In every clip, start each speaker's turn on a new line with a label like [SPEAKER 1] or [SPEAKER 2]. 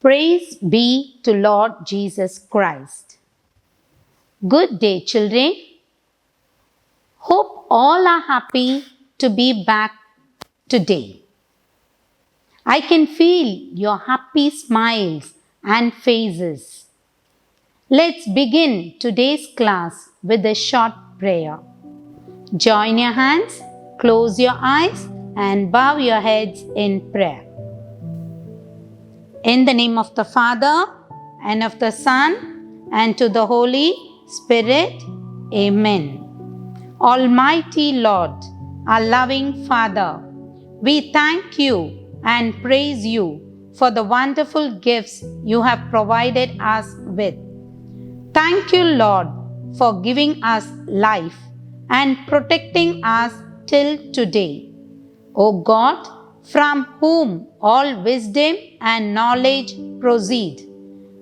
[SPEAKER 1] Praise be to Lord Jesus Christ. Good day, children. Hope all are happy to be back today. I can feel your happy smiles and faces. Let's begin today's class with a short prayer. Join your hands, close your eyes, and bow your heads in prayer. In the name of the Father, and of the Son, and to the Holy Spirit. Amen. Almighty Lord, our loving Father, we thank you and praise you for the wonderful gifts you have provided us with. Thank you, Lord, for giving us life and protecting us till today. O God, from whom all wisdom and knowledge proceed,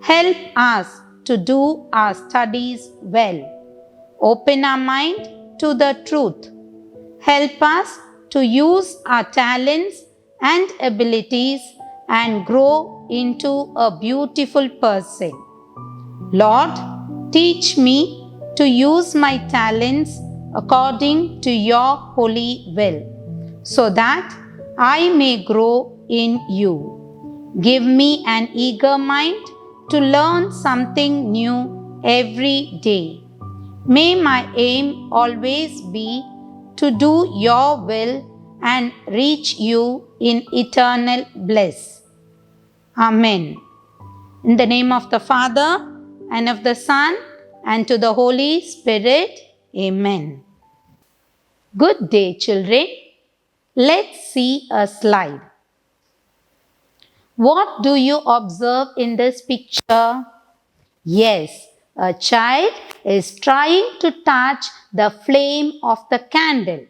[SPEAKER 1] help us to do our studies well. Open our mind to the truth. Help us to use our talents and abilities and grow into a beautiful person. Lord, teach me to use my talents according to your holy will, so that I may grow in you. Give me an eager mind to learn something new every day. May my aim always be to do your will and reach you in eternal bliss. Amen. In the name of the Father, and of the Son, and to the Holy Spirit. Amen. Good day, children. Let's see a slide. What do you observe in this picture? Yes, a child is trying to touch the flame of the candle.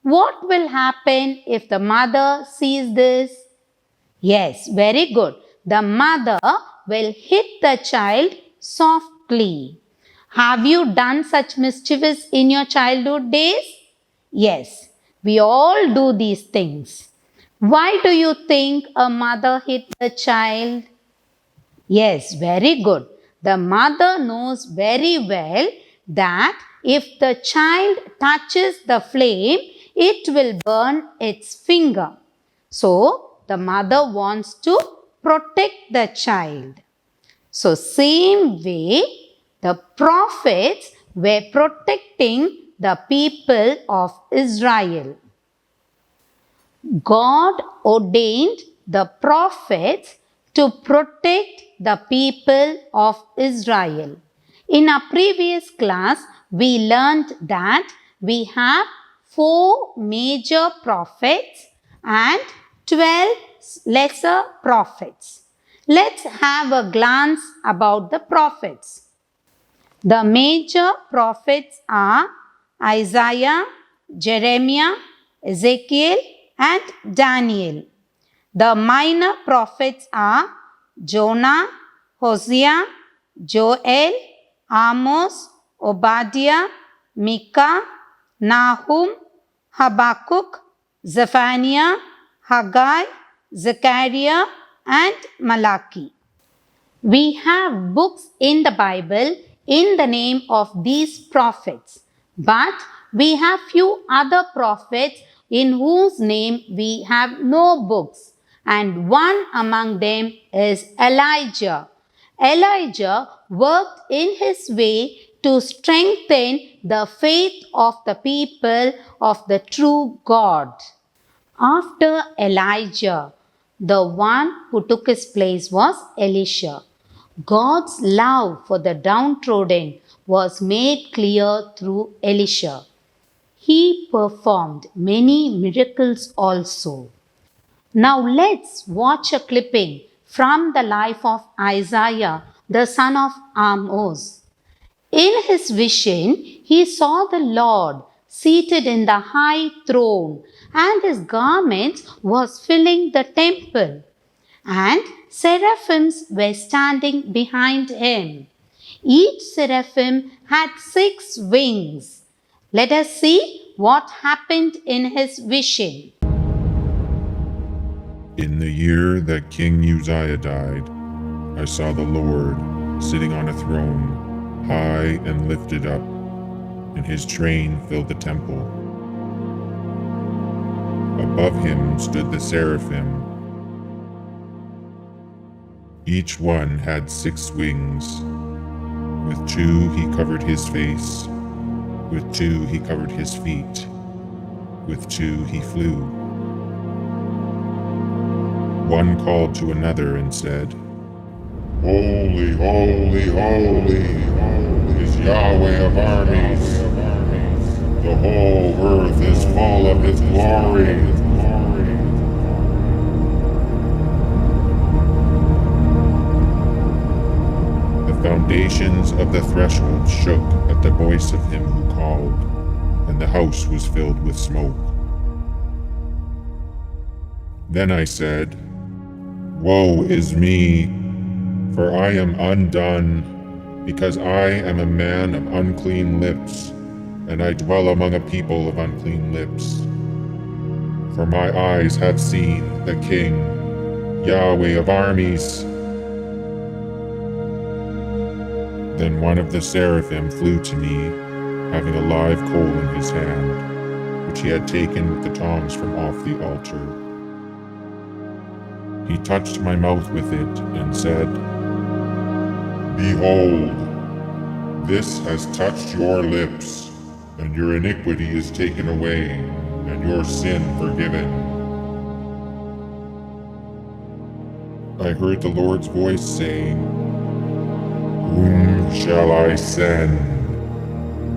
[SPEAKER 1] What will happen if the mother sees this? Yes, very good. The mother will hit the child softly. Have you done such mischievous in your childhood days? Yes, we all do these things. Why do you think a mother hit the child? Yes, very good. The mother knows very well that if the child touches the flame, it will burn its finger. So, the mother wants to protect the child. So, same way, the prophets were protecting the people of Israel. God ordained the prophets to protect the people of Israel. In our previous class, we learned that we have 4 major prophets and 12 lesser prophets. Let's have a glance about the prophets. The major prophets are Isaiah, Jeremiah, Ezekiel, and Daniel. The minor prophets are Jonah, Hosea, Joel, Amos, Obadiah, Micah, Nahum, Habakkuk, Zephaniah, Haggai, Zechariah, and Malachi. We have books in the Bible in the name of these prophets, but we have few other prophets in whose name we have no books, and one among them is Elijah. Elijah worked in his way to strengthen the faith of the people of the true God. After Elijah, the one who took his place was Elisha. God's love for the downtrodden was made clear through Elisha. He performed many miracles also. Now let's watch a clipping from the life of Isaiah, the son of Amos. In his vision, he saw the Lord seated in the high throne, and his garments was filling the temple, and seraphims were standing behind him. Each seraphim had 6 wings. Let us see what happened in his vision.
[SPEAKER 2] In the year that King Uzziah died, I saw the Lord sitting on a throne, high and lifted up, and his train filled the temple. Above him stood the seraphim. Each one had 6 wings. With 2 he covered his face, with 2 he covered his feet, with 2 he flew. One called to another and said, "Holy, holy, holy, is Yahweh of armies. The whole earth is full of his glory." The foundations of the threshold shook at the voice of him who called, and the house was filled with smoke. Then I said, "Woe is me, for I am undone, because I am a man of unclean lips, and I dwell among a people of unclean lips. For my eyes have seen the King, Yahweh of armies." Then one of the seraphim flew to me, having a live coal in his hand, which he had taken with the tongs from off the altar. He touched my mouth with it and said, "Behold, this has touched your lips, and your iniquity is taken away, and your sin forgiven." I heard the Lord's voice saying, "Whom shall I send,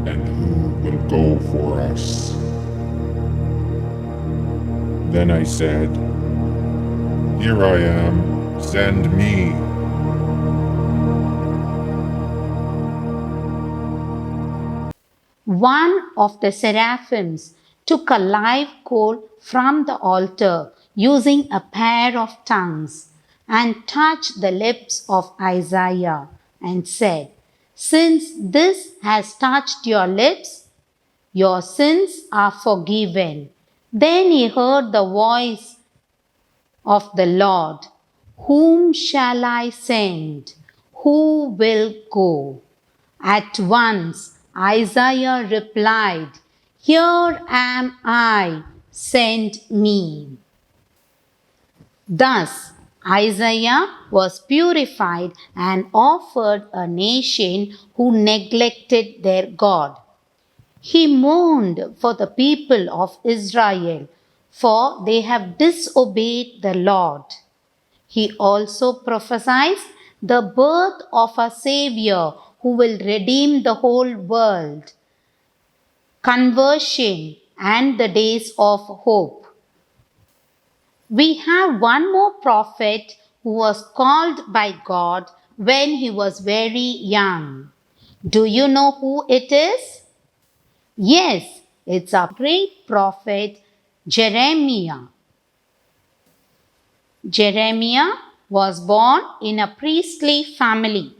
[SPEAKER 2] and who will go for us?" Then I said, "Here I am, send me."
[SPEAKER 1] One of the seraphims took a live coal from the altar using a pair of tongues and touched the lips of Isaiah and said, "Since this has touched your lips, your sins are forgiven." Then he heard the voice of the Lord, "Whom shall I send? Who will go?" At once Isaiah replied, "Here am I, send me." Thus Isaiah was purified and offered a nation who neglected their God. He mourned for the people of Israel, for they have disobeyed the Lord. He also prophesied the birth of a Savior who will redeem the whole world, conversion, and the days of hope. We have one more prophet who was called by God when he was very young. Do you know who it is? Yes, it's our great prophet Jeremiah. Jeremiah was born in a priestly family.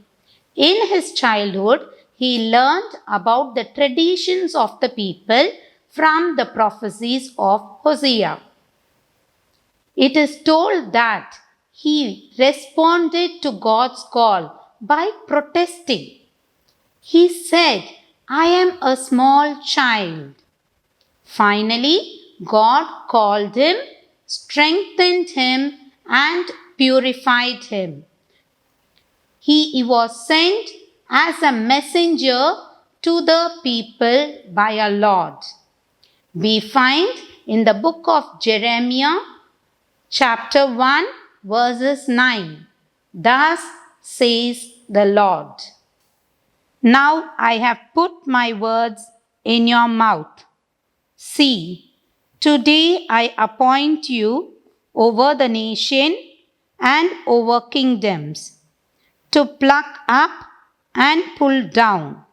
[SPEAKER 1] In his childhood, he learned about the traditions of the people from the prophecies of Hosea. It is told that he responded to God's call by protesting. He said, "I am a small child." Finally, God called him, strengthened him, and purified him. He was sent as a messenger to the people by our Lord. We find in the book of Jeremiah, chapter 1, verses 9. Thus says the Lord. Now I have put my words in your mouth. See, today I appoint you over the nation and over kingdoms, to pluck up and pull down,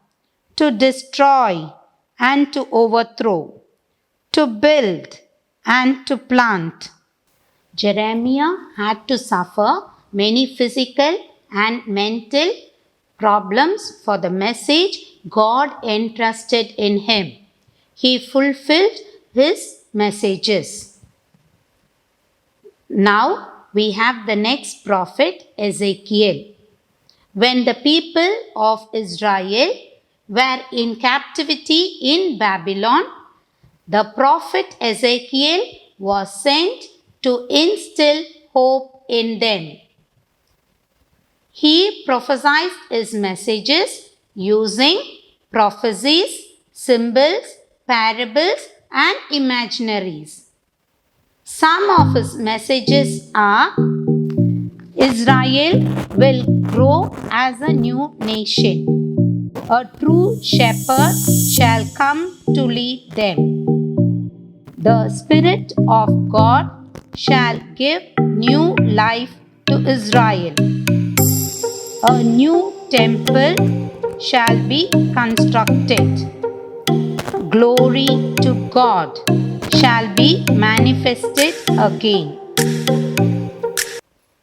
[SPEAKER 1] to destroy and to overthrow, to build and to plant. Jeremiah had to suffer many physical and mental problems for the message God entrusted in him. He fulfilled his messages. Now we have the next prophet, Ezekiel. When the people of Israel were in captivity in Babylon, the prophet Ezekiel was sent to instill hope in them. He prophesied his messages using prophecies, symbols, parables, and imaginaries. Some of his messages are: Israel will grow as a new nation. A true shepherd shall come to lead them. The Spirit of God shall give new life to Israel. A new temple shall be constructed. Glory to God shall be manifested again.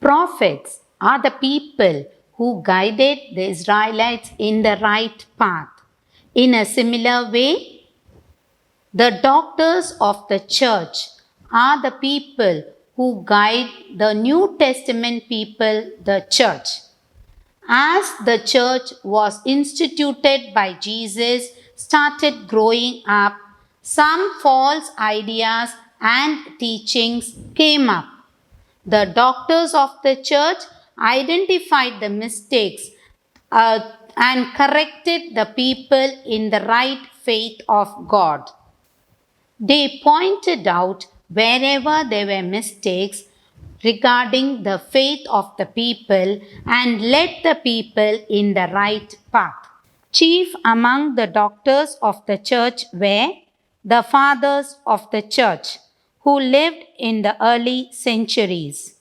[SPEAKER 1] Prophets are the people who guided the Israelites in the right path. In a similar way, the doctors of the church are the people who guide the New Testament people, the church. As the church was instituted by Jesus started growing up, some false ideas and teachings came up. The doctors of the church identified the mistakes and corrected the people in the right faith of God. They pointed out wherever there were mistakes regarding the faith of the people and led the people in the right path. Chief among the doctors of the church were the fathers of the church who lived in the early centuries: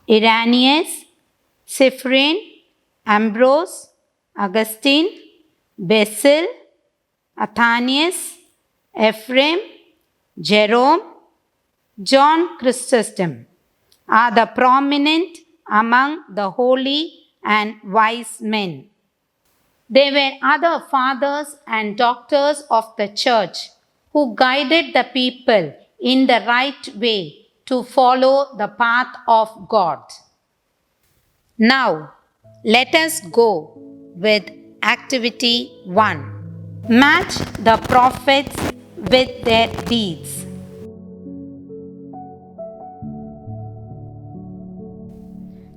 [SPEAKER 1] Irenaeus, Cyprian, Ambrose, Augustine, Basil, Athanasius, Ephraim, Jerome, John Chrysostom are the prominent among the holy and wise men. There were other fathers and doctors of the church who guided the people in the right way to follow the path of God. Now, let us go with activity 1. Match the prophets with their deeds.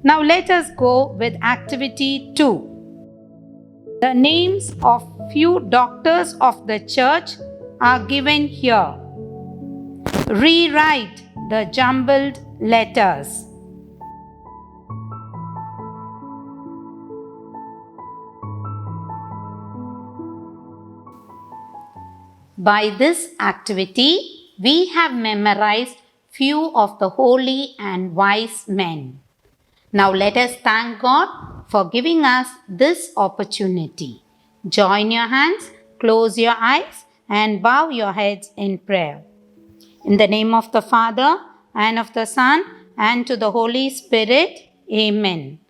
[SPEAKER 1] Now let us go with activity 2. The names of few doctors of the church are given here. Rewrite the jumbled letters. By this activity, we have memorized few of the holy and wise men. Now let us thank God for giving us this opportunity. Join your hands, close your eyes, and bow your heads in prayer. In the name of the Father, and of the Son, and to the Holy Spirit, Amen.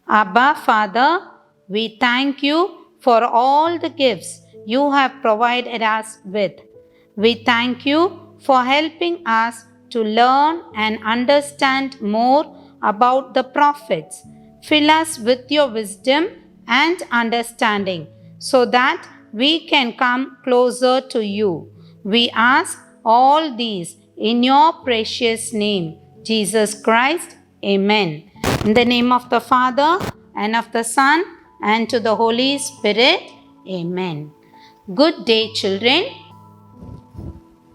[SPEAKER 1] Abba, Father, we thank you for all the gifts you have provided us with. We thank you for helping us to learn and understand more about the prophets. Fill us with your wisdom and understanding so that we can come closer to you. We ask all these in your precious name, Jesus Christ. Amen. In the name of the Father, and of the Son, and to the Holy Spirit. Amen. Good day, children.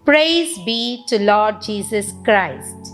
[SPEAKER 1] Praise be to Lord Jesus Christ.